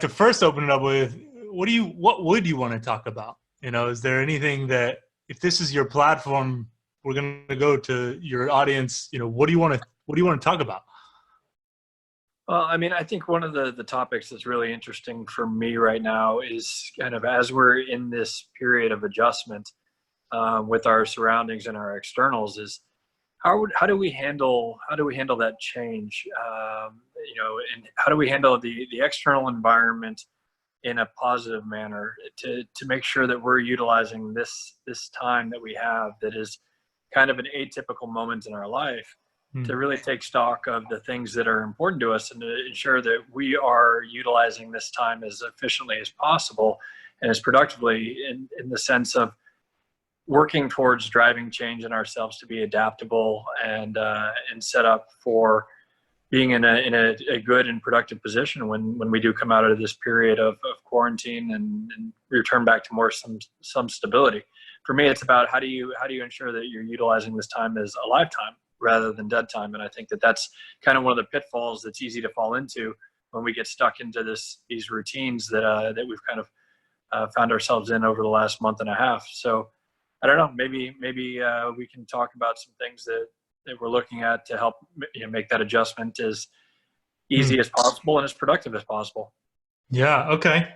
to first open it up with, what would you want to talk about? Is there anything that, if this is your platform, we're going to go to your audience, what do you want to talk about? Well, I mean, I think one of the topics that's really interesting for me right now is kind of as we're in this period of adjustment with our surroundings and our externals, is how do we handle that change? And how do we handle the external environment in a positive manner to make sure that we're utilizing this time that we have, that is kind of an atypical moment in our life, to really take stock of the things that are important to us and to ensure that we are utilizing this time as efficiently as possible and as productively, in the sense of working towards driving change in ourselves to be adaptable and set up for being in a good and productive position when we do come out of this period of quarantine and return back to more some stability. For me, it's about how do you ensure that you're utilizing this time as a lifetime rather than dead time. And I think that that's kind of one of the pitfalls that's easy to fall into when we get stuck into these routines that we've kind of found ourselves in over the last month and a half. So I don't know, maybe we can talk about some things that we're looking at to help make that adjustment as easy as possible and as productive as possible. Yeah. Okay.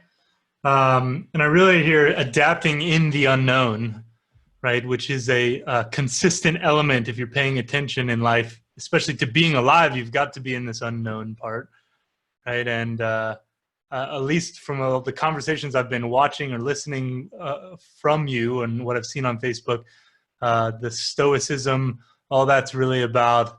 And I really hear adapting in the unknown, right? Which is a consistent element. If you're paying attention in life, especially to being alive, you've got to be in this unknown part, right? And at least from all the conversations I've been watching or listening from you and what I've seen on Facebook, the Stoicism, all that's really about,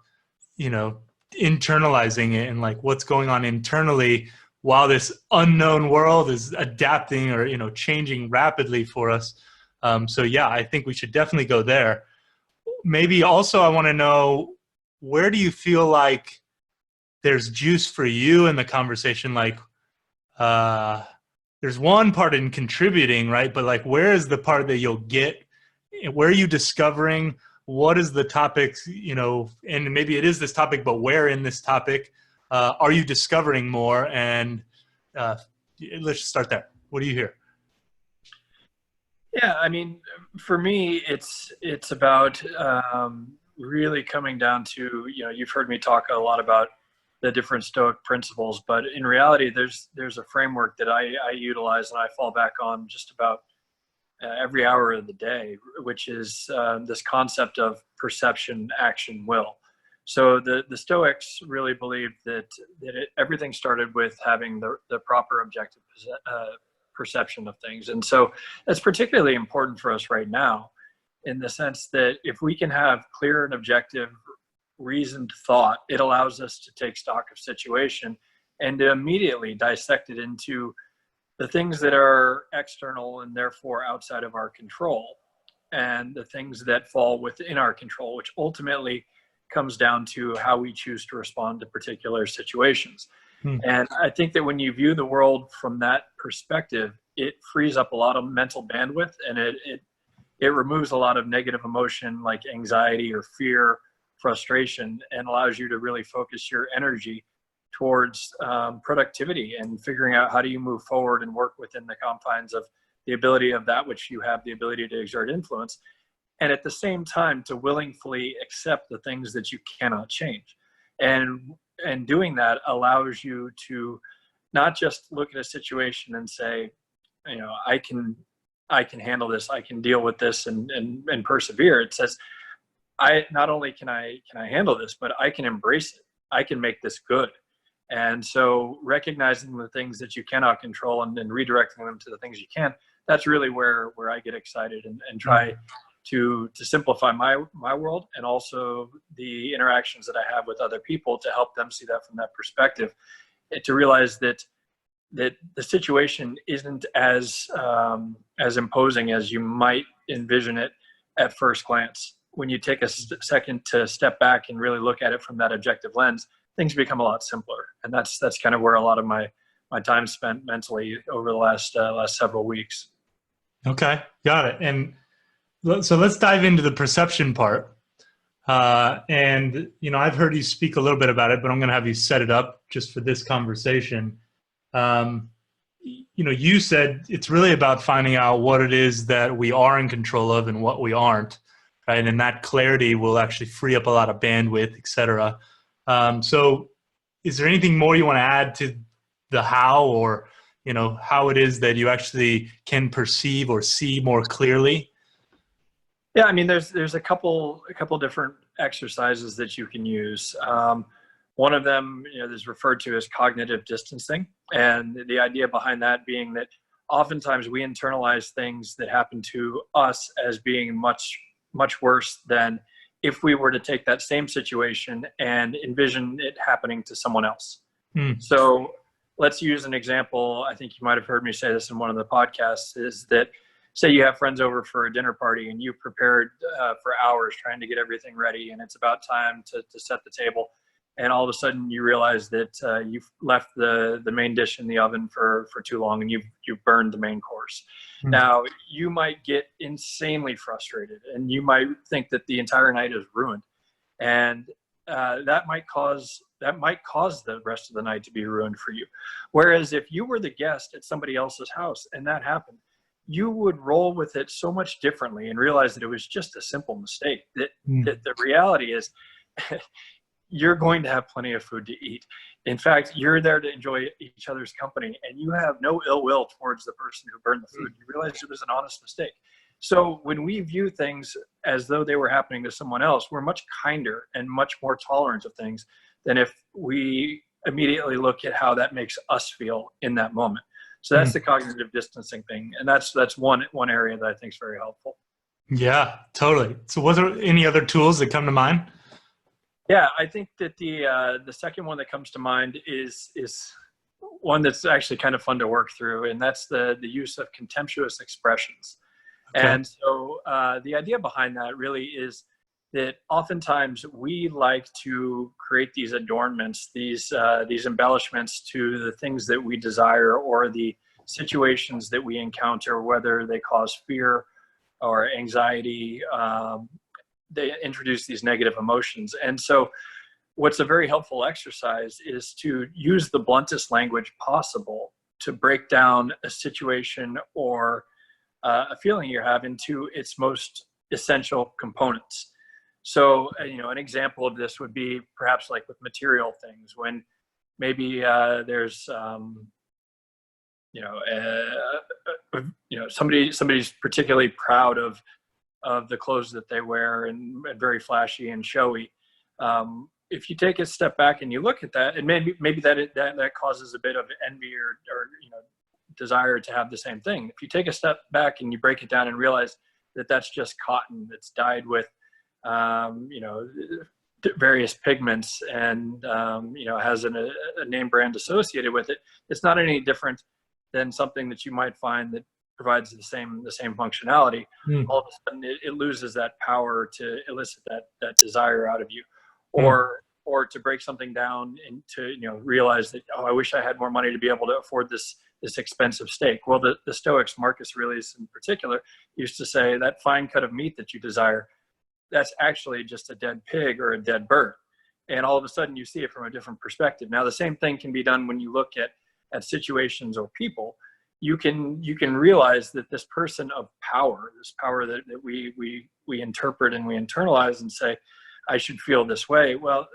internalizing it and like what's going on internally while this unknown world is adapting or, changing rapidly for us. So yeah, I think we should definitely go there. Maybe also I want to know, where do you feel like there's juice for you in the conversation? Like, there's one part in contributing, right? But like, where is the part that you'll get? Where are you discovering? What is the topic, and maybe it is this topic, but where in this topic are you discovering more? And let's start there. What do you hear? Yeah, I mean, for me, it's about really coming down to, you've heard me talk a lot about the different Stoic principles, but in reality, there's a framework that I utilize and I fall back on just about every hour of the day, which is this concept of perception, action, will. So the Stoics really believed that everything started with having the proper objective perception of things. And so that's particularly important for us right now, in the sense that if we can have clear and objective reasoned thought, it allows us to take stock of situation and to immediately dissect it into the things that are external and therefore outside of our control, and the things that fall within our control, which ultimately comes down to how we choose to respond to particular situations. And I think that when you view the world from that perspective, it frees up a lot of mental bandwidth, and it removes a lot of negative emotion like anxiety or fear, frustration, and allows you to really focus your energy towards productivity and figuring out how do you move forward and work within the confines of the ability of that which you have the ability to exert influence, and at the same time to willingly accept the things that you cannot change. And doing that allows you to not just look at a situation and say, I can handle this, I can deal with this and persevere. It says, I not only can I handle this, but I can embrace it. I can make this good. And so recognizing the things that you cannot control and redirecting them to the things you can, that's really where I get excited and try to simplify my world, and also the interactions that I have with other people to help them see that from that perspective, and to realize that the situation isn't as imposing as you might envision it at first glance. When you take a second to step back and really look at it from that objective lens, things become a lot simpler. And that's kind of where a lot of my time spent mentally over the last several weeks. Okay, got it. And so let's dive into the perception part. And, I've heard you speak a little bit about it, but I'm going to have you set it up just for this conversation. you said it's really about finding out what it is that we are in control of and what we aren't, right? And that clarity will actually free up a lot of bandwidth, et cetera. So is there anything more you want to add to the how, or, how it is that you actually can perceive or see more clearly? Yeah, I mean, there's a couple different exercises that you can use. One of them, is referred to as cognitive distancing, and the idea behind that being that oftentimes we internalize things that happen to us as being much worse than if we were to take that same situation and envision it happening to someone else. So let's use an example. I think you might have heard me say this in one of the podcasts, is that say you have friends over for a dinner party and you prepared for hours trying to get everything ready, and it's about time to set the table. And all of a sudden you realize that you've left the main dish in the oven for too long, and you've burned the main course. Now, you might get insanely frustrated, and you might think that the entire night is ruined. And that might cause the rest of the night to be ruined for you. Whereas if you were the guest at somebody else's house and that happened, you would roll with it so much differently and realize that it was just a simple mistake. That the reality is you're going to have plenty of food to eat. In fact, you're there to enjoy each other's company, and you have no ill will towards the person who burned the food. You realize it was an honest mistake. So when we view things as though they were happening to someone else, we're much kinder and much more tolerant of things than if we immediately look at how that makes us feel in that moment. So that's the cognitive distancing thing. And that's one area that I think is very helpful. Yeah, totally. So was there any other tools that come to mind? Yeah, I think that the second one that comes to mind is one that's actually kind of fun to work through, and that's the use of contemptuous expressions. Okay. And so the idea behind that really is that oftentimes we like to create these adornments, these embellishments to the things that we desire or the situations that we encounter, whether they cause fear or anxiety. They introduce these negative emotions. And so what's a very helpful exercise is to use the bluntest language possible to break down a situation or a feeling you have into its most essential components. So, an example of this would be perhaps like with material things, when maybe there's, somebody's particularly proud of the clothes that they wear and very flashy and showy. If you take a step back and you look at that, and maybe that causes a bit of envy or desire to have the same thing. If you take a step back and you break it down and realize that that's just cotton that's dyed with various pigments and has a name brand associated with it, it's not any different than something that you might find that provides the same functionality. All of a sudden it loses that power to elicit that desire out of you, or to break something down and to realize that, I wish I had more money to be able to afford this expensive steak. Well, the Stoics, Marcus Aurelius in particular, used to say that fine cut of meat that you desire, that's actually just a dead pig or a dead bird. And all of a sudden you see it from a different perspective. Now, the same thing can be done when you look at situations or people. You can realize that this person of power, this power that we interpret and we internalize and say, I should feel this way. Well,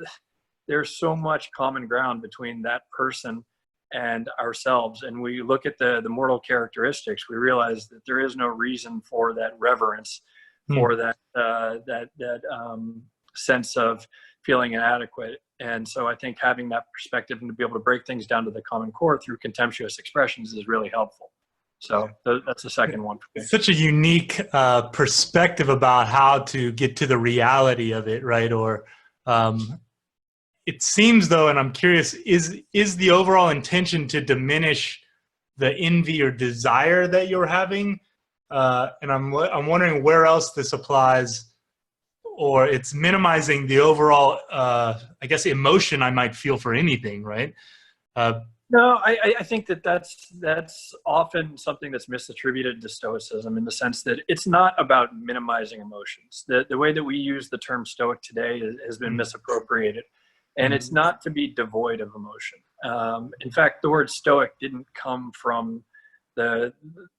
there's so much common ground between that person and ourselves. And we look at the mortal characteristics, we realize that there is no reason for that reverence, for that sense of feeling inadequate. And so I think having that perspective and to be able to break things down to the common core through contemptuous expressions is really helpful. So that's the second one for me. Such a unique perspective about how to get to the reality of it, right? Or it seems though, and I'm curious, is the overall intention to diminish the envy or desire that you're having? And I'm wondering where else this applies, or it's minimizing the overall, I guess, emotion I might feel for anything, right? No, I think that's often something that's misattributed to Stoicism, in the sense that it's not about minimizing emotions. The way that we use the term Stoic today has been misappropriated, and it's not to be devoid of emotion. In fact, the word Stoic didn't come from the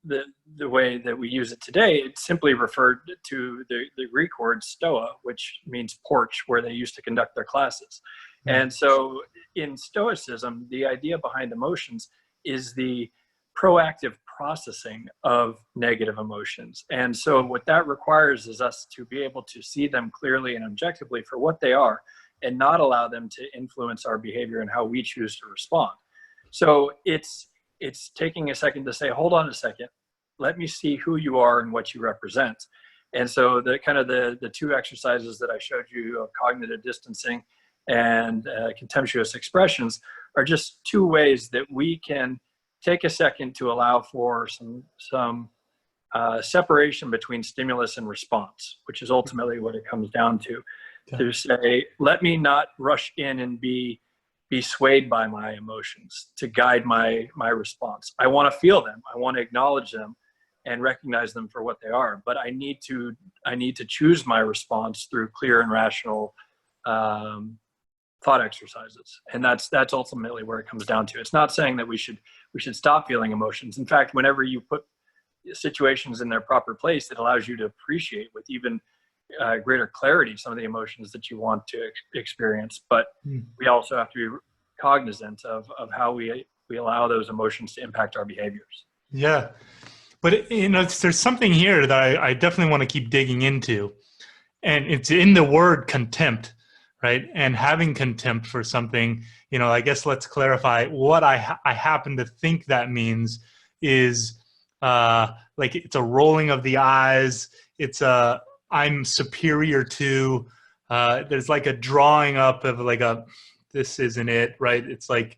the way that we use it today, it simply referred to the Greek word stoa, which means porch, where they used to conduct their classes. And so in Stoicism, the idea behind emotions is the proactive processing of negative emotions. And so what that requires is us to be able to see them clearly and objectively for what they are, and not allow them to influence our behavior and how we choose to respond. So it's taking a second to say, hold on a second, let me see who you are and what you represent. And so the kind of the two exercises that I showed you of cognitive distancing and contemptuous expressions are just two ways that we can take a second to allow for some separation between stimulus and response, which is ultimately what it comes down to. Okay. To say, let me not rush in and be swayed by my emotions to guide my response. I want to feel them. I want to acknowledge them and recognize them for what they are. But I need to choose my response through clear and rational thought exercises. And that's ultimately where it comes down to. It's not saying that we should stop feeling emotions. In fact, whenever you put situations in their proper place, it allows you to appreciate with even greater clarity some of the emotions that you want to experience. But we also have to be cognizant of how we allow those emotions to impact our behaviors. Yeah. But there's something here that I definitely want to keep digging into. And it's in the word contempt, right? And having contempt for something, I guess let's clarify what I happen to think that means is like it's a rolling of the eyes. It's I'm superior to, there's like a drawing up of like this isn't it, right? It's like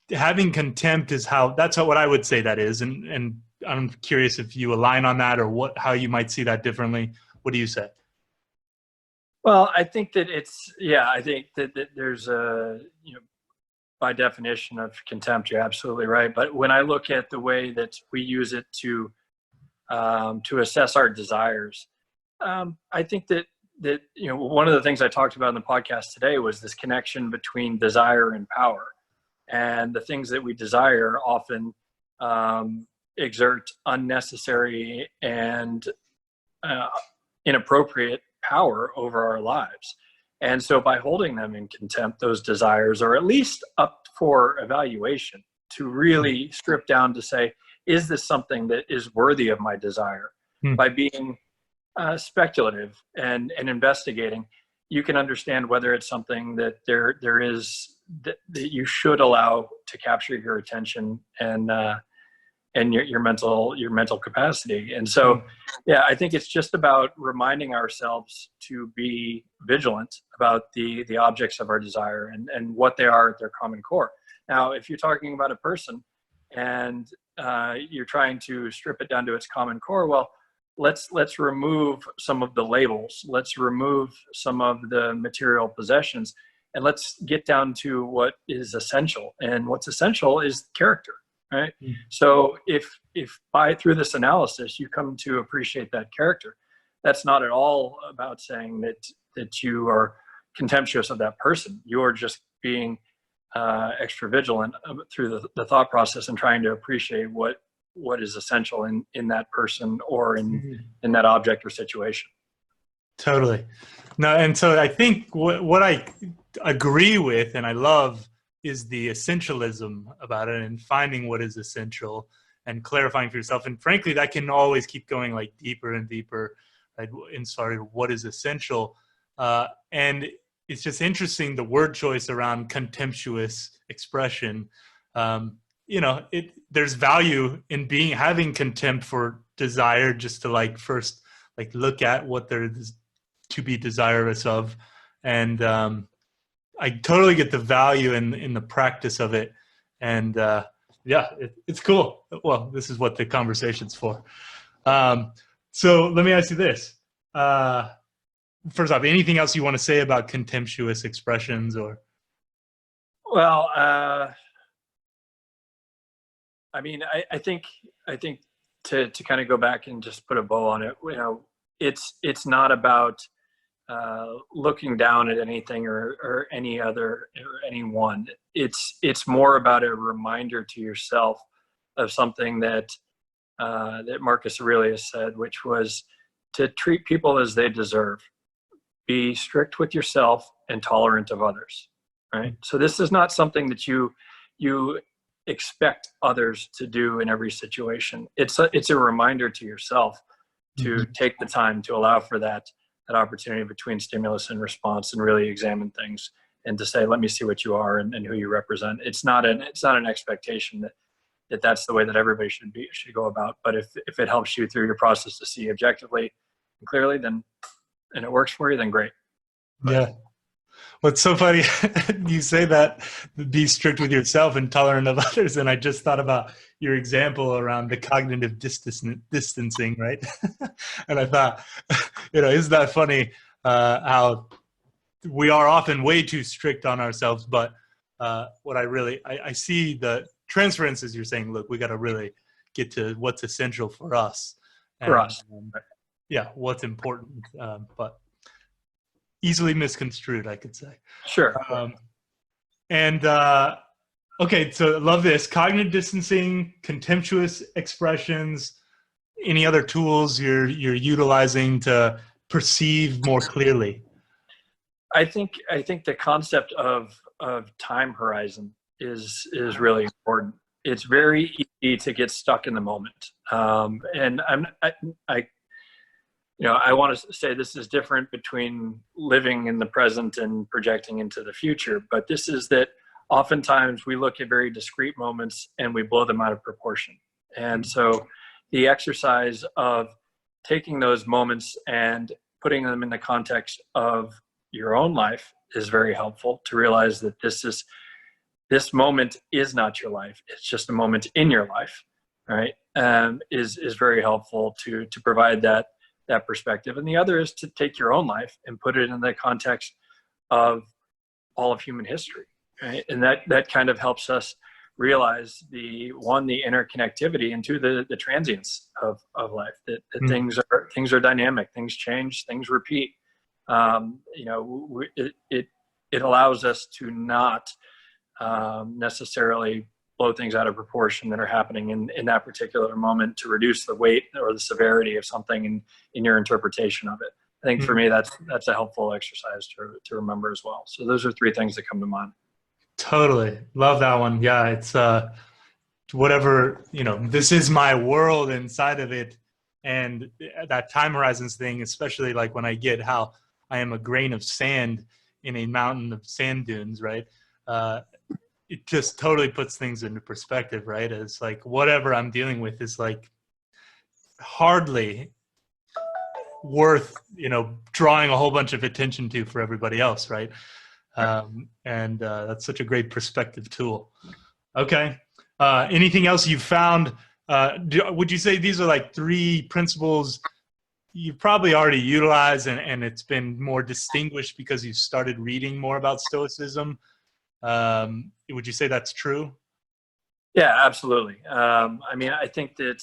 having contempt is that's what I would say that is. And I'm curious if you align on that or how you might see that differently. What do you say? Well, I think that I think that there's by definition of contempt, you're absolutely right. But when I look at the way that we use it to assess our desires, I think that one of the things I talked about in the podcast today was this connection between desire and power. And the things that we desire often exert unnecessary and inappropriate power over our lives. And so by holding them in contempt, those desires are at least up for evaluation, to really strip down to say, is this something that is worthy of my desire? By being speculative and investigating, you can understand whether it's something that there is that you should allow to capture your attention and your mental capacity. And so, I think it's just about reminding ourselves to be vigilant about the objects of our desire and what they are at their common core. Now, if you're talking about a person and you're trying to strip it down to its common core, well, let's remove some of the labels. Let's remove some of the material possessions, and let's get down to what is essential. And what's essential is character, right? So if through this analysis you come to appreciate that character, that's not at all about saying that you are contemptuous of that person. You are just being extra vigilant through the thought process and trying to appreciate what is essential in that person or in that object or situation. Totally. No, and so I think what I agree with and I love is the essentialism about it and finding what is essential and clarifying for yourself. And frankly, that can always keep going like deeper and deeper, right, inside what is essential. And it's just interesting, the word choice around contemptuous expression. There's value in having contempt for desire, just to first look at what there is to be desirous of. And I totally get the value in the practice of it. And it's cool. Well, this is what the conversation's for. So let me ask you this. First off, anything else you want to say about contemptuous expressions or? Well, I think to kind of go back and just put a bow on it, it's not about looking down at anything or any other or anyone. It's more about a reminder to yourself of something that Marcus Aurelius said, which was to treat people as they deserve. Be strict with yourself and tolerant of others. Right. So this is not something that you expect others to do in every situation. It's a reminder to yourself to take the time to allow for that opportunity between stimulus and response, and really examine things, and to say, let me see what you are and who you represent. It's not an expectation that that's the way that everybody should go about. But if it helps you through your process to see objectively and clearly, then, and it works for you, then great. But, yeah. What's so funny, you say that, be strict with yourself and tolerant of others, and I just thought about your example around the cognitive distancing, right? And I thought, isn't that funny how we are often way too strict on ourselves, but what I see the transferences you're saying, look, we got to really get to what's essential for us. For us. Yeah, what's important, but easily misconstrued, I could say. Sure. Okay, so love this. Cognitive distancing, contemptuous expressions, any other tools you're utilizing to perceive more clearly? I think the concept of time horizon is really important. It's very easy to get stuck in the moment. And I want to say this is different between living in the present and projecting into the future, but this is that oftentimes we look at very discrete moments and we blow them out of proportion. And so the exercise of taking those moments and putting them in the context of your own life is very helpful, to realize that this moment is not your life. It's just a moment in your life, right? Is very helpful to provide that perspective. And the other is to take your own life and put it in the context of all of human history, right? And that kind of helps us realize the interconnectivity, and two, the transience of life, that things are dynamic, things change, things repeat. It allows us to not necessarily blow things out of proportion that are happening in that particular moment, to reduce the weight or the severity of something in your interpretation of it. I think for me, that's a helpful exercise to remember as well. So those are three things that come to mind. Totally. Love that one. Yeah. It's whatever, this is my world inside of it. And that time horizons thing, especially like when I get how I am a grain of sand in a mountain of sand dunes, right? It just totally puts things into perspective, right? It's like whatever I'm dealing with is like hardly worth, drawing a whole bunch of attention to for everybody else, right? And that's such a great perspective tool. Okay. Anything else you've found? Would you say these are like three principles you've probably already utilized, and it's been more distinguished because you started reading more about Stoicism? Would you say that's true? Yeah, absolutely. I think that,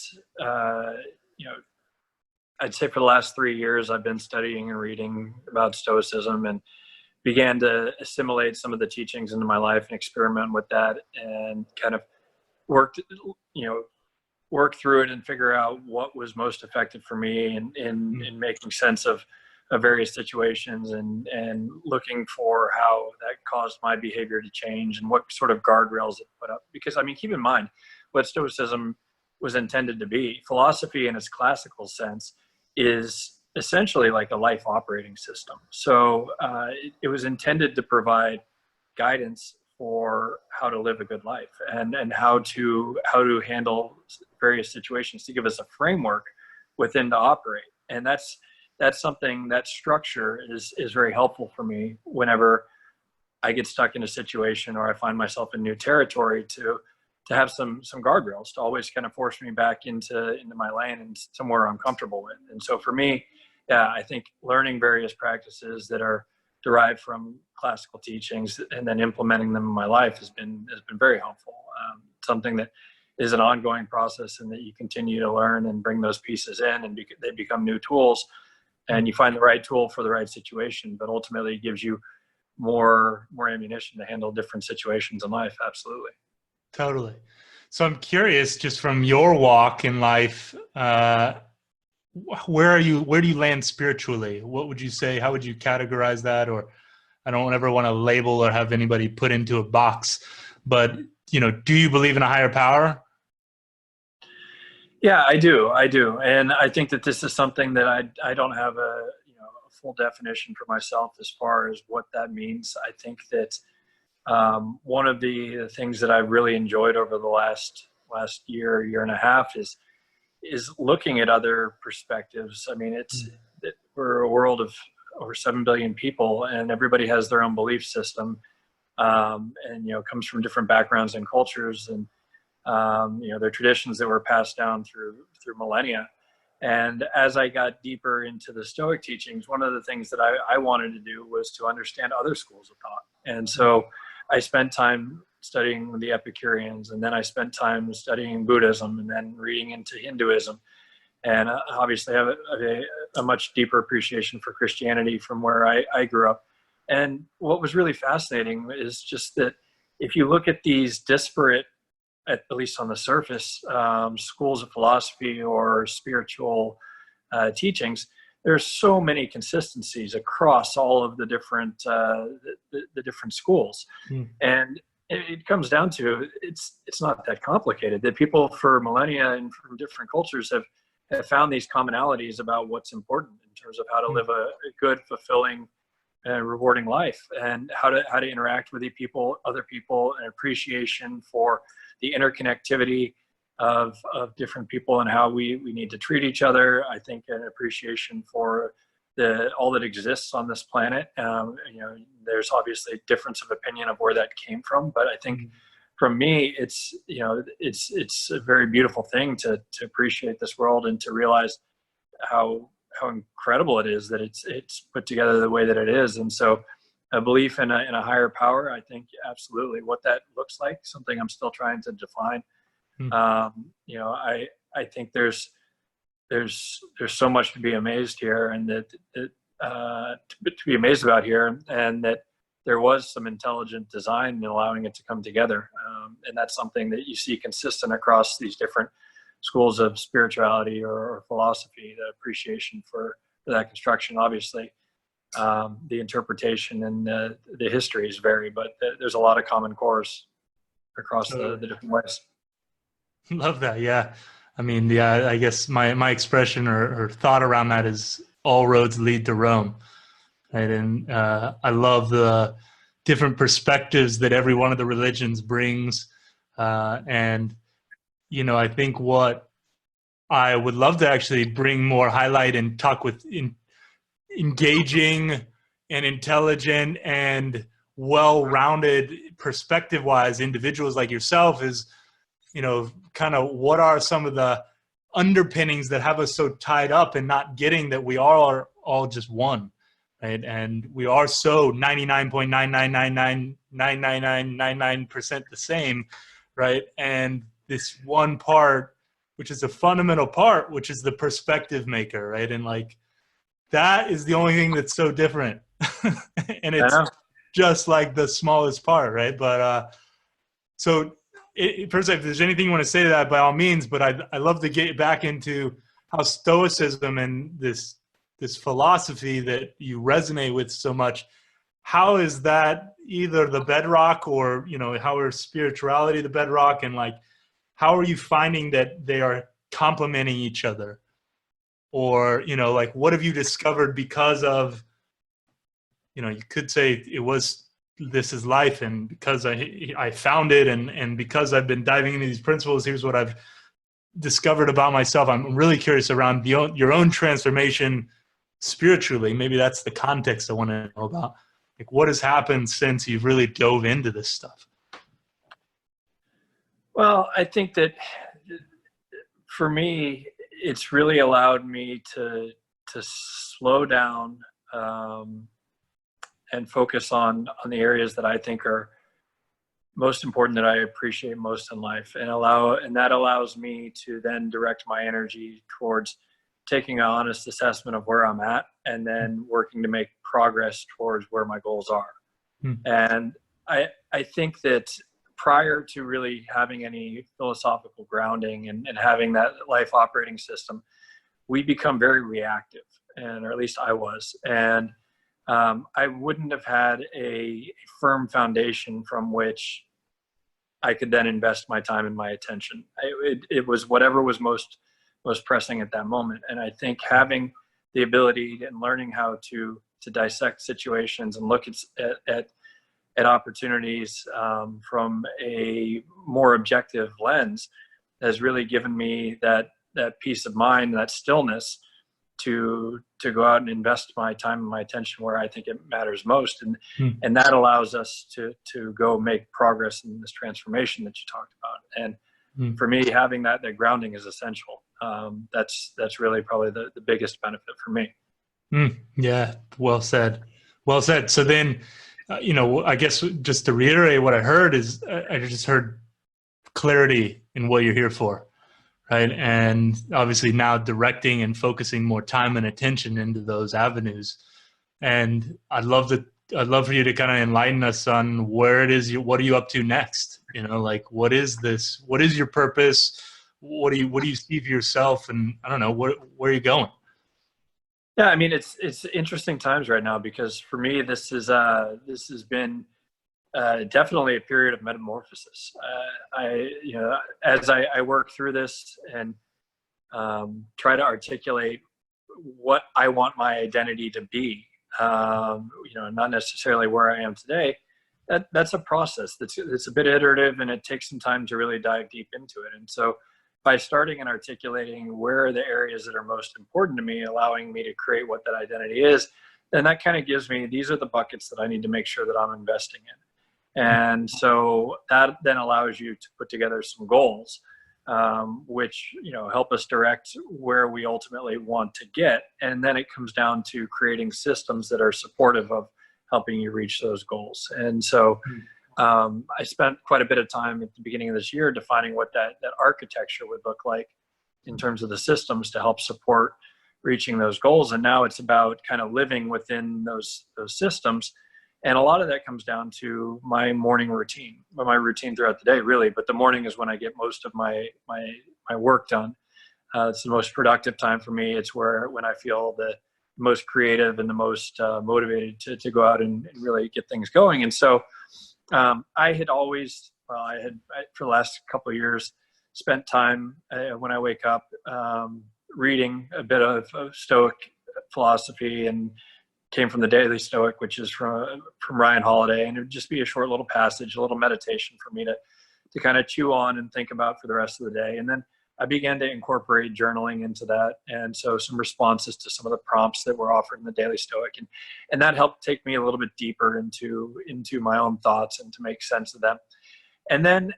I'd say for the last 3 years, I've been studying and reading about Stoicism, and began to assimilate some of the teachings into my life and experiment with that, and kind of work through it and figure out what was most effective for me in making sense of various situations, and looking for how that caused my behavior to change, and what sort of guardrails it put up. Because keep in mind what Stoicism was intended to be. Philosophy in its classical sense is essentially like a life operating system. So it was intended to provide guidance for how to live a good life, and how to handle various situations, to give us a framework within to operate. And that's something, that structure is very helpful for me whenever I get stuck in a situation, or I find myself in new territory, to have some guardrails, to always kind of force me back into my lane and somewhere I'm comfortable with. And so for me, yeah, I think learning various practices that are derived from classical teachings and then implementing them in my life has been very helpful. Something that is an ongoing process, and that you continue to learn and bring those pieces in, and they become new tools, and you find the right tool for the right situation. But ultimately, it gives you more ammunition to handle different situations in life. Absolutely. Totally. So I'm curious, just from your walk in life, where do you land spiritually? What would you say? How would you categorize that? Or I don't ever want to label or have anybody put into a box, but do you believe in a higher power? Yeah, I do, and I think that this is something that I don't have a full definition for myself as far as what that means. I think that one of the things that I've really enjoyed over the last year and a half is looking at other perspectives. I mean, we're a world of over 7 billion people, and everybody has their own belief system, and comes from different backgrounds and cultures, and their traditions that were passed down through millennia. And as I got deeper into the Stoic teachings, one of the things that I wanted to do was to understand other schools of thought. And so I spent time studying the Epicureans, and then I spent time studying Buddhism, and then reading into Hinduism. And obviously I have a much deeper appreciation for Christianity from where I grew up. And what was really fascinating is just that if you look at these disparate, at least on the surface, schools of philosophy or spiritual teachings, there's so many consistencies across all of the different the different schools. And it comes down to it's not that complicated. That people for millennia and from different cultures have found these commonalities about what's important in terms of how to live a good, fulfilling, rewarding life, and how to interact with other people, and appreciation for the interconnectivity of different people and how we need to treat each other. I think an appreciation for all that exists on this planet. There's obviously a difference of opinion of where that came from, but I think from me, it's a very beautiful thing to appreciate this world and to realize how incredible it is that it's put together the way that it is. And so a belief in a higher power, I think absolutely what that looks like, something I'm still trying to define. I think there's so much to be amazed here, and to be amazed about here, and that there was some intelligent design in allowing it to come together. And that's something that you see consistent across these different schools of spirituality or philosophy, the appreciation for that construction. Obviously, the interpretation and the histories vary, but there's a lot of common cores across the different ways. Love that. Yeah. I mean, I guess my expression or thought around that is all roads lead to Rome. Right. And I love the different perspectives that every one of the religions brings. And I think what I would love to actually bring more highlight and talk with engaging and intelligent and well-rounded perspective-wise individuals like yourself is, kind of what are some of the underpinnings that have us so tied up and not getting that we are all just one, right? And we are so 99.9999999% the same, right? And this one part, which is a fundamental part, which is the perspective maker, right? And like, that is the only thing that's so different. And it's just like the smallest part, right? But first, if there's anything you want to say to that, by all means, but I'd love to get back into how Stoicism and this philosophy that you resonate with so much, how is that either the bedrock or, how is spirituality the bedrock? And like, how are you finding that they are complementing each other? Or, like, what have you discovered because of, you could say it was, this is life, and because I found it, and because I've been diving into these principles, here's what I've discovered about myself. I'm really curious around your own transformation spiritually. Maybe that's the context I want to know about. Like, what has happened since you've really dove into this stuff? Well, I think that for me, it's really allowed me to slow down and focus on the areas that I think are most important, that I appreciate most in life, and that allows me to then direct my energy towards taking an honest assessment of where I'm at, and then working to make progress towards where my goals are. And I think that prior to really having any philosophical grounding and having that life operating system, we become very reactive, and or at least I was. And I wouldn't have had a firm foundation from which I could then invest my time and my attention. It was whatever was most pressing at that moment. And I think having the ability and learning how to dissect situations and look at opportunities from a more objective lens has really given me that peace of mind, that stillness to go out and invest my time and my attention where I think it matters most. And that allows us to go make progress in this transformation that you talked about. And for me, having that grounding is essential. That's really probably the biggest benefit for me. Yeah, well said. Well said. So then, I guess just to reiterate what I heard is I just heard clarity in what you're here for, right? And obviously now directing and focusing more time and attention into those avenues. And I'd love for you to kind of enlighten us on where it is what are you up to next? Like, what is this? What is your purpose? What do you see for yourself? And I don't know, where are you going? Yeah, I mean, it's interesting times right now, because for me, this has been definitely a period of metamorphosis. As I work through this and try to articulate what I want my identity to be, not necessarily where I am today. That's a process. It's a bit iterative, and it takes some time to really dive deep into it. And so, by starting and articulating where are the areas that are most important to me, allowing me to create what that identity is, then that kind of gives me, these are the buckets that I need to make sure that I'm investing in. And so that then allows you to put together some goals, which, help us direct where we ultimately want to get. And then it comes down to creating systems that are supportive of helping you reach those goals. And so I spent quite a bit of time at the beginning of this year defining what that architecture would look like in terms of the systems to help support reaching those goals. And now it's about kind of living within those systems. And a lot of that comes down to my morning routine, my routine throughout the day, really. But the morning is when I get most of my work done. It's the most productive time for me. It's when I feel the most creative and the most motivated to go out and really get things going. And so I had always, for the last couple of years, spent time when I wake up reading a bit of Stoic philosophy, and came from the Daily Stoic, which is from Ryan Holiday. And it would just be a short little passage, a little meditation for me to kind of chew on and think about for the rest of the day. And then I began to incorporate journaling into that. And so some responses to some of the prompts that were offered in the Daily Stoic. And that helped take me a little bit deeper into my own thoughts and to make sense of them. And then,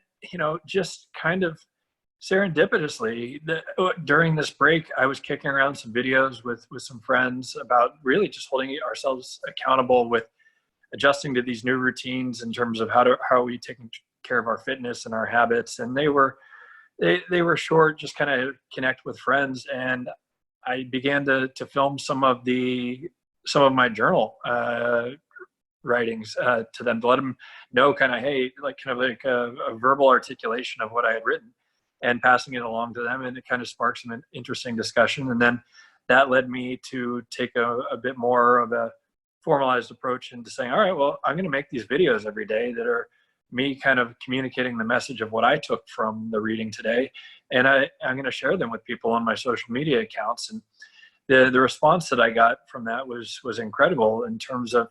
just kind of serendipitously, during this break, I was kicking around some videos with some friends about really just holding ourselves accountable with adjusting to these new routines in terms of how are we taking care of our fitness and our habits. And they were short, just kind of connect with friends. And I began to film some of my journal writings to them, to let them know kind of a verbal articulation of what I had written, and passing it along to them. And it kind of sparked some interesting discussion. And then that led me to take a bit more of a formalized approach into saying, all right, well, I'm going to make these videos every day that are me kind of communicating the message of what I took from the reading today. And I'm going to share them with people on my social media accounts. And the response that I got from that was incredible in terms of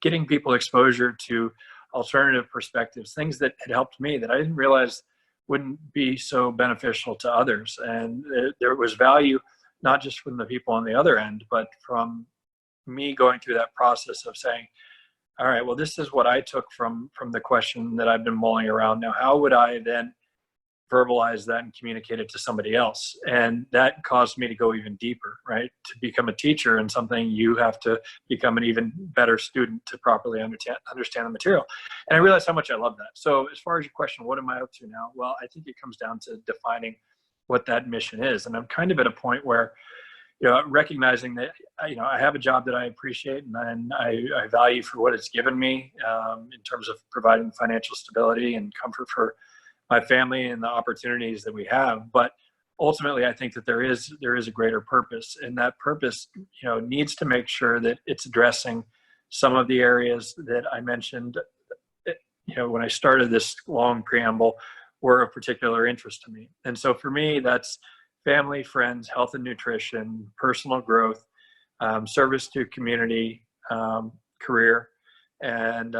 getting people exposure to alternative perspectives, things that had helped me that I didn't realize wouldn't be so beneficial to others. And there was value, not just from the people on the other end, but from me going through that process of saying, all right, well, this is what I took from the question that I've been mulling around. Now, how would I then verbalize that and communicate it to somebody else? And that caused me to go even deeper, right? To become a teacher and something, you have to become an even better student to properly understand the material. And I realized how much I love that. So as far as your question, what am I up to now? Well, I think it comes down to defining what that mission is. And I'm kind of at a point where, recognizing that, I have a job that I appreciate and I value for what it's given me, in terms of providing financial stability and comfort for my family and the opportunities that we have. But ultimately, I think that there is a greater purpose, and that purpose, needs to make sure that it's addressing some of the areas that I mentioned, when I started this long preamble, were of particular interest to me. And so for me, that's family, friends, health and nutrition, personal growth, service to community, career, and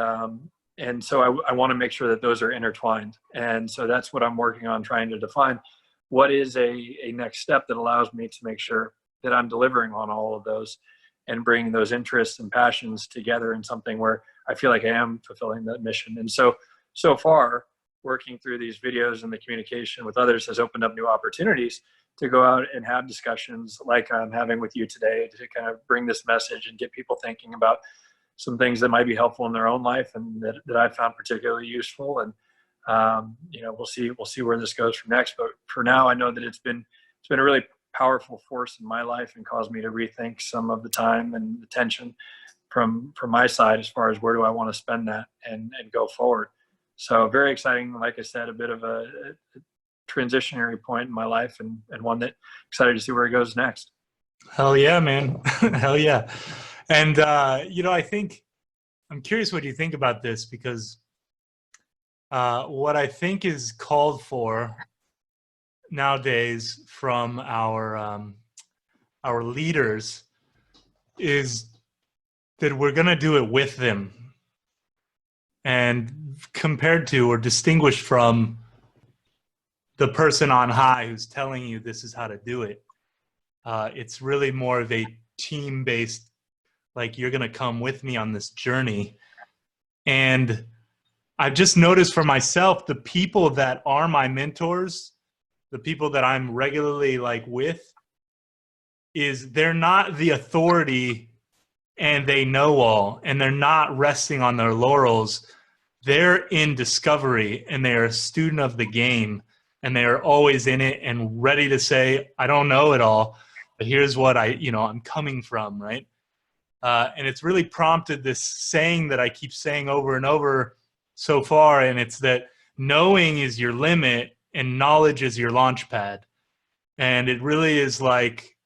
so I want to make sure that those are intertwined. And so that's what I'm working on, trying to define what is a next step that allows me to make sure that I'm delivering on all of those and bringing those interests and passions together in something where I feel like I am fulfilling that mission. And so far, working through these videos and the communication with others has opened up new opportunities to go out and have discussions like I'm having with you today, to kind of bring this message and get people thinking about some things that might be helpful in their own life and that I found particularly useful. And we'll see where this goes from next. But for now, I know that it's been a really powerful force in my life and caused me to rethink some of the time and attention from my side as far as where do I want to spend that and go forward. So very exciting. Like I said, a bit of a transitionary point in my life, and one that excited to see where it goes next. Hell yeah, man. Hell yeah. And, I think I'm curious what you think about this, because what I think is called for nowadays from our leaders is that we're going to do it with them, and compared to or distinguished from the person on high who's telling you this is how to do it. It's really more of a team-based, like, you're going to come with me on this journey. And I've just noticed for myself, the people that are my mentors, the people that I'm regularly with, is they're not the authority and they know all, and they're not resting on their laurels. They're in discovery, and they are a student of the game, and they are always in it and ready to say, I don't know it all, but here's what I'm coming from, right? And it's really prompted this saying that I keep saying over and over so far, and it's that knowing is your limit and knowledge is your launch pad. And it really is like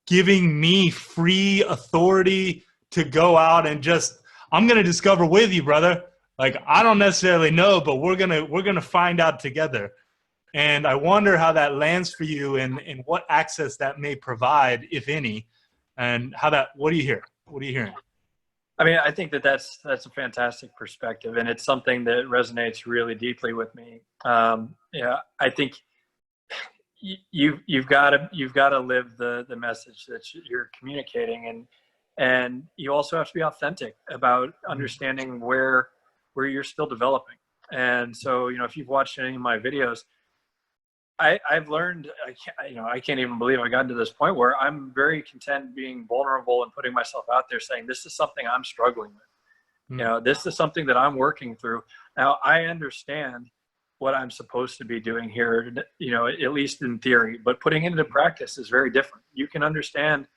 giving me free authority to go out and I'm going to discover with you, brother. Like, I don't necessarily know, but we're going to find out together. And I wonder how that lands for you, and what access that may provide, if any, and what do you hear? What are you hearing? I mean, I think that's a fantastic perspective, and it's something that resonates really deeply with me. I think you've got to live the message that you're communicating, and you also have to be authentic about understanding where you're still developing. And so, if you've watched any of my videos, I've learned, I can't even believe I got to this point where I'm very content being vulnerable and putting myself out there, saying, this is something I'm struggling with. This is something that I'm working through. Now, I understand what I'm supposed to be doing here, at least in theory, but putting it into practice is very different. You can understand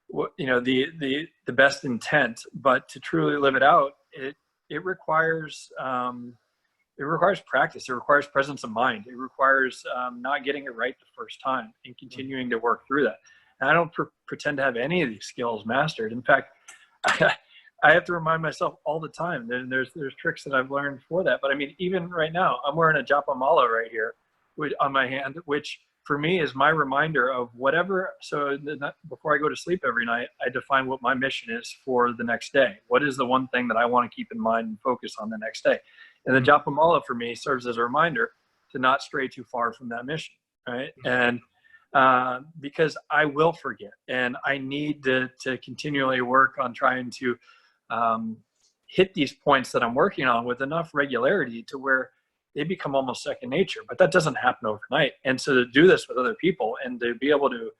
what, the best intent, but to truly live it out, it requires, practice. It requires presence of mind. It requires not getting it right the first time and continuing to work through that. And I don't pretend to have any of these skills mastered. In fact, I have to remind myself all the time. There's tricks that I've learned for that. But I mean, even right now, I'm wearing a japa mala right here on my hand, which for me is my reminder of whatever. So before I go to sleep every night, I define what my mission is for the next day. What is the one thing that I want to keep in mind and focus on the next day? And the japa mala for me serves as a reminder to not stray too far from that mission, right? And because I will forget, and I need to continually work on trying to hit these points that I'm working on with enough regularity to where they become almost second nature. But that doesn't happen overnight. And so to do this with other people and to be able to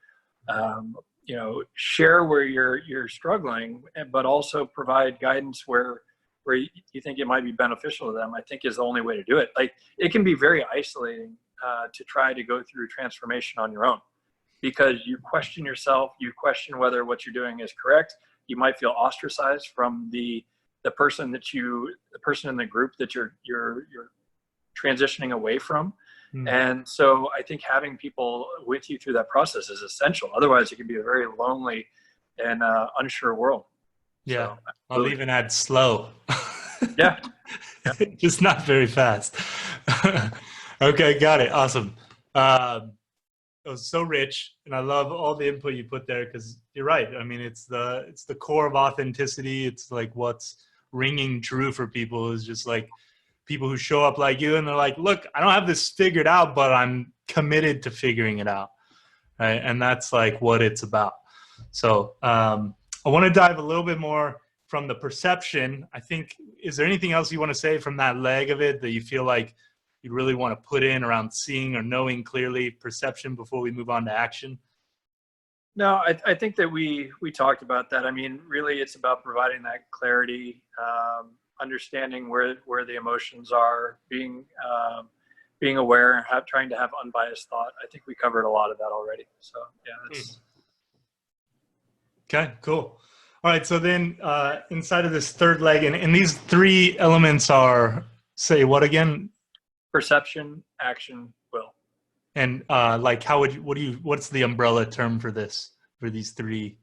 share where you're struggling, but also provide guidance where you think it might be beneficial to them, I think is the only way to do it. Like, it can be very isolating to try to go through transformation on your own. because you question yourself, you question whether what you're doing is correct. You might feel ostracized from the person in the group that you're transitioning away from. And so I think having people with you through that process is essential. Otherwise, it can be a very lonely and unsure world. Yeah, so, I'll even add slow. Yeah. Just not very fast. Okay, got it. Awesome. It was so rich, and I love all the input you put there, because you're right. I mean, it's the core of authenticity. It's like what's ringing true for people is just like people who show up like you, and they're like, look, I don't have this figured out, but I'm committed to figuring it out, right? And that's like what it's about. So I want to dive a little bit more from the perception. I think, is there anything else you want to say from that leg of it that you feel like you really want to put in around seeing or knowing clearly perception before we move on to action? No, I think that we talked about that. I mean, really, it's about providing that clarity, understanding where the emotions are, being aware, trying to have unbiased thought. I think we covered a lot of that already. So yeah, that's okay. Cool. All right. So then, inside of this third leg, and these three elements are, say what again? Perception, action, will. And like, what's the umbrella term for this, for these three?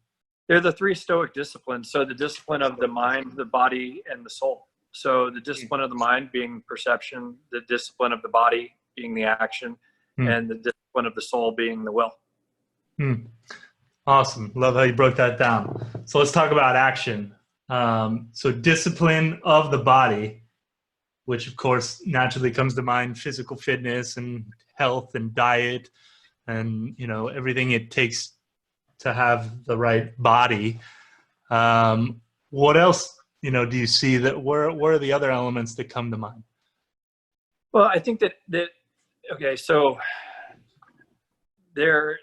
They're the three Stoic disciplines. So the discipline of the mind, the body, and the soul. So the discipline of the mind being perception, the discipline of the body being the action, and the discipline of the soul being the will. Awesome. Love how you broke that down. So let's talk about action. So discipline of the body, which of course naturally comes to mind, physical fitness and health and diet and, you know, everything it takes to have the right body. What else, you know, do you see that where are the other elements that come to mind? Well, I think that okay, so there,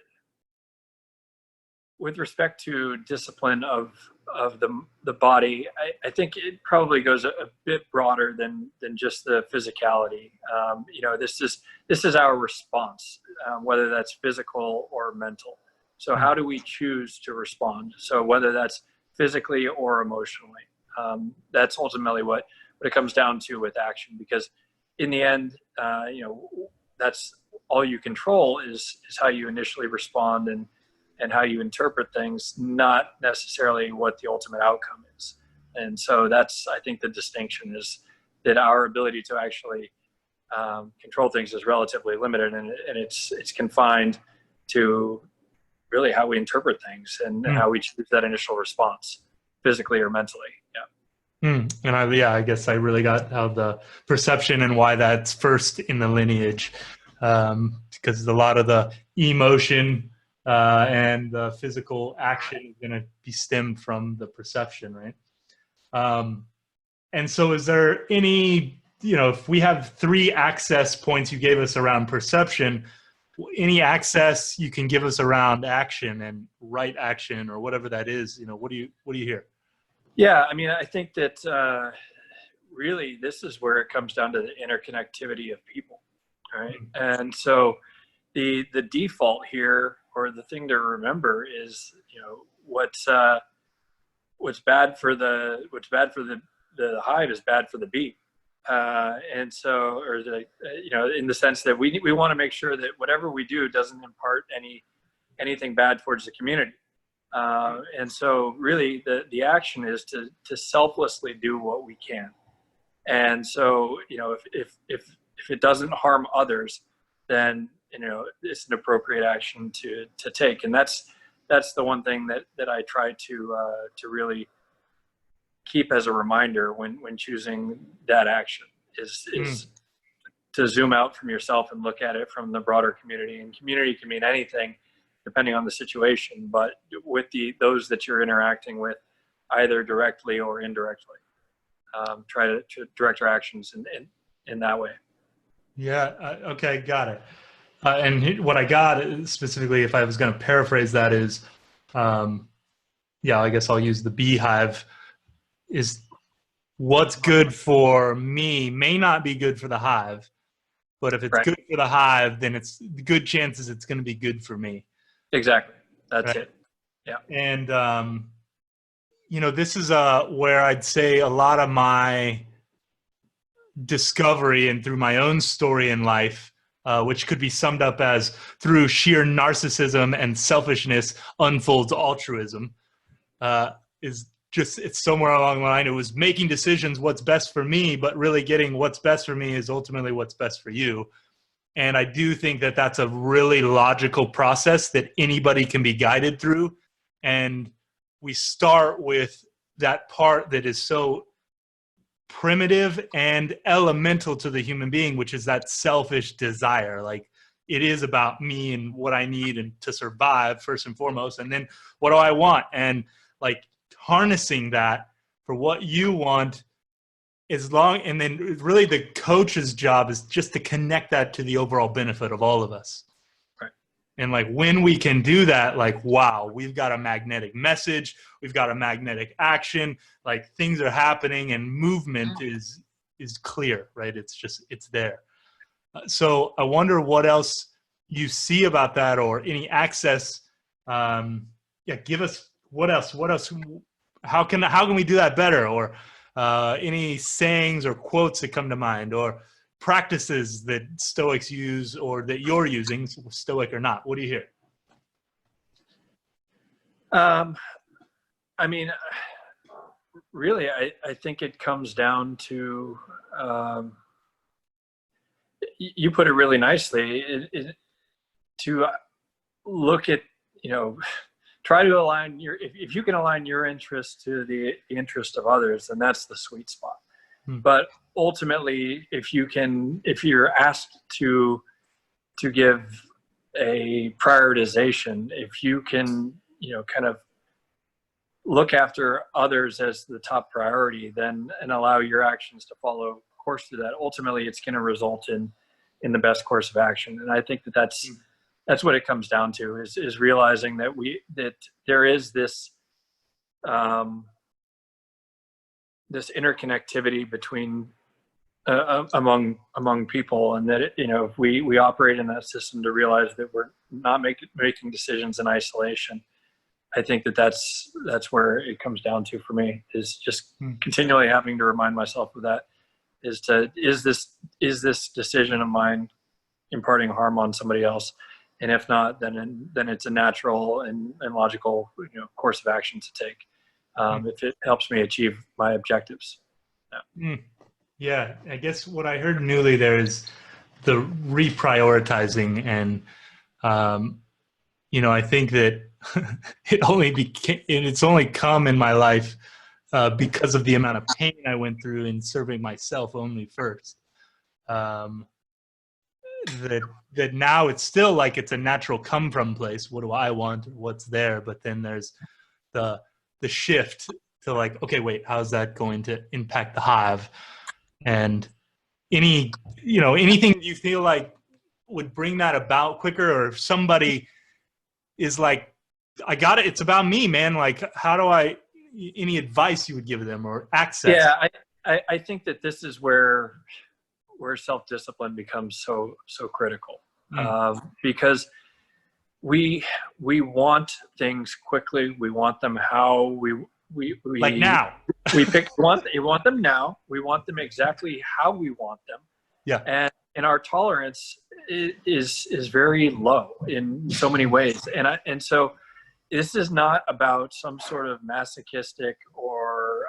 with respect to discipline of the body, I think it probably goes a bit broader than just the physicality. You know, this is our response, whether that's physical or mental. So how do we choose to respond? So whether that's physically or emotionally, that's ultimately what it comes down to with action. Because in the end, you know, that's all you control is how you initially respond and how you interpret things, not necessarily what the ultimate outcome is. And so that's, I think the distinction is that our ability to actually control things is relatively limited, and it's confined to really how we interpret things and how we choose that initial response, physically or mentally. Yeah. And I guess I really got how the perception and why that's first in the lineage, because a lot of the emotion and the physical action is going to be stemmed from the perception, right? And so is there any, you know, if we have three access points you gave us around perception, any access you can give us around action and right action or whatever that is, you know, what do you hear? Yeah, I mean, I think that really this is where it comes down to the interconnectivity of people, right? And so the default here, or the thing to remember, is, you know, what's bad for the hive is bad for the bee, and so, or you know, in the sense that we want to make sure that whatever we do doesn't impart anything bad towards the community, and so really the action is to selflessly do what we can, and so, you know, if it doesn't harm others, then, you know, it's an appropriate action to take. And that's the one thing that I try to really keep as a reminder when choosing that action is to zoom out from yourself and look at it from the broader community. And community can mean anything depending on the situation, but with those that you're interacting with, either directly or indirectly, try to direct your actions in that way. Yeah. Okay. Got it. And what I got specifically, if I was going to paraphrase that, is, I guess I'll use the beehive, is what's good for me may not be good for the hive, but if it's good for the hive, then it's good chances it's going to be good for me. Exactly. That's right? it. Yeah. And this is where I'd say a lot of my discovery and through my own story in life, which could be summed up as through sheer narcissism and selfishness unfolds altruism, is just, it's somewhere along the line. It was making decisions what's best for me, but really getting what's best for me is ultimately what's best for you. And I do think that that's a really logical process that anybody can be guided through. And we start with that part that is so primitive and elemental to the human being, which is that selfish desire. Like, it is about me and what I need and to survive first and foremost. And then what do I want? And like harnessing that for what you want and then really the coach's job is just to connect that to the overall benefit of all of us. Right. And like when we can do that, like, wow, we've got a magnetic message, we've got a magnetic action, like things are happening and movement is clear, right? It's there. So I wonder what else you see about that, or any access. Give us what else, how can we do that better? Or any sayings or quotes that come to mind, or practices that Stoics use or that you're using, Stoic or not? What do you hear? I mean, really, I think it comes down to, you put it really nicely, to look at, try to align if you can align your interest to the interest of others, then that's the sweet spot. But ultimately, if you're asked to give a prioritization, if you can, kind of look after others as the top priority, then, and allow your actions to follow course through that, ultimately it's going to result in the best course of action. And I think that's what it comes down to, is realizing that there is this this interconnectivity between among people, and that if we operate in that system, to realize that we're not making decisions in isolation. I think that's where it comes down to for me, is just continually having to remind myself of that. Is this decision of mine imparting harm on somebody else? And if not, then it's a natural and logical course of action to take, if it helps me achieve my objectives. Yeah. Yeah, I guess what I heard newly there is the reprioritizing, and I think that it's only come in my life because of the amount of pain I went through in serving myself only first. That now it's still like it's a natural come from place. What do I want? What's there? But then there's the shift to like, okay, wait, how's that going to impact the hive? And anything you feel like would bring that about quicker, or if somebody is like, I got it, it's about me, man. Like, how do any advice you would give them, or access? Yeah, I think that this is where self-discipline becomes so critical, because we want things quickly. We want them how we like now. we want them now. We want them exactly how we want them. Yeah. And our tolerance is very low in so many ways. And so this is not about some sort of masochistic or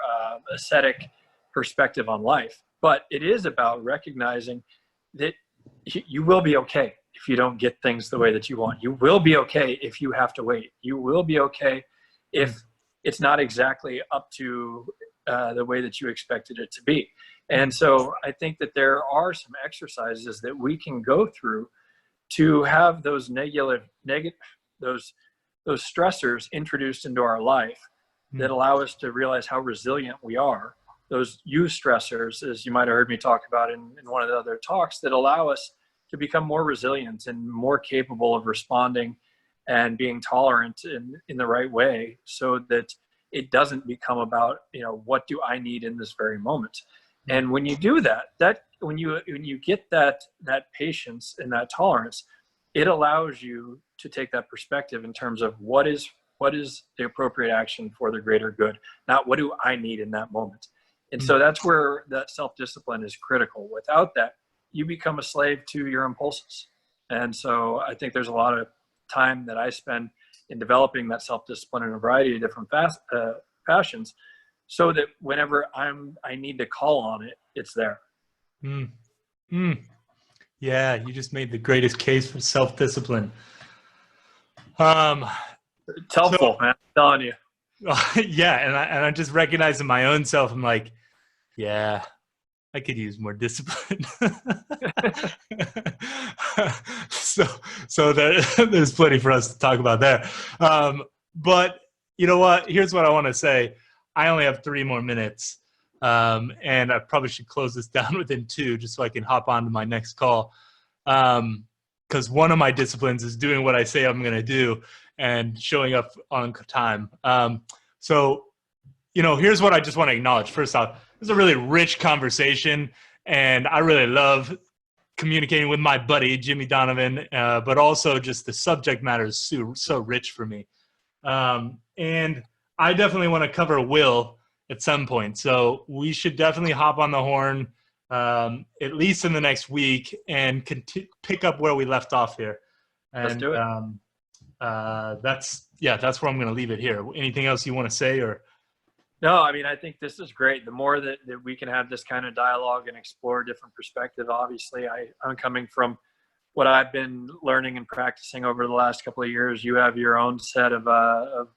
ascetic perspective on life, but it is about recognizing that you will be okay if you don't get things the way that you want. You will be okay if you have to wait. You will be okay if it's not exactly up to the way that you expected it to be. And so I think that there are some exercises that we can go through to have those those stressors introduced into our life that allow us to realize how resilient we are. Those stressors, as you might have heard me talk about in one of the other talks, that allow us to become more resilient and more capable of responding and being tolerant in the right way, so that it doesn't become about, what do I need in this very moment? And when you do that when you get that patience and that tolerance, it allows you to take that perspective in terms of what is the appropriate action for the greater good, not what do I need in that moment. And so that's where that self-discipline is critical. Without that, you become a slave to your impulses. And so I think there's a lot of time that I spend in developing that self-discipline in a variety of different fashions, so that whenever I need to call on it, it's there. Mm. Mm. Yeah, you just made the greatest case for self-discipline. It's helpful, man. I'm telling you. Yeah, and I just recognize in my own self, I'm like, yeah, I could use more discipline. so there's plenty for us to talk about there. But you know what? Here's what I want to say. I only have 3 more minutes, and I probably should close this down within 2, just so I can hop on to my next call. Because one of my disciplines is doing what I say I'm going to do and showing up on time. So, here's what I just want to acknowledge. First off, this is a really rich conversation, and I really love communicating with my buddy, Jimmy Donovan, but also just the subject matter is so rich for me. And I definitely want to cover will at some point. So we should definitely hop on the horn at least in the next week and pick up where we left off here. And let's do it. That's where I'm going to leave it here. Anything else you want to say? Or no, I mean, I think this is great. The more that we can have this kind of dialogue and explore different perspective. Obviously, I'm coming from what I've been learning and practicing over the last couple of years. You have your own set of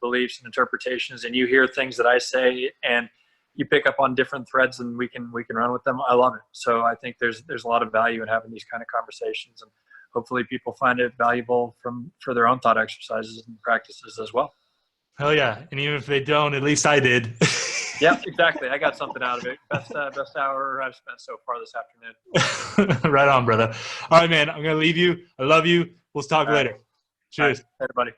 beliefs and interpretations, and you hear things that I say, and you pick up on different threads, and we can run with them. I love it. So I think there's a lot of value in having these kind of conversations, and hopefully people find it valuable for their own thought exercises and practices as well. Hell yeah. And even if they don't, at least I did. Yeah, exactly. I got something out of it. Best hour I've spent so far this afternoon. Right on, brother. All right, man. I'm going to leave you. I love you. We'll talk later. Cheers. Right, everybody.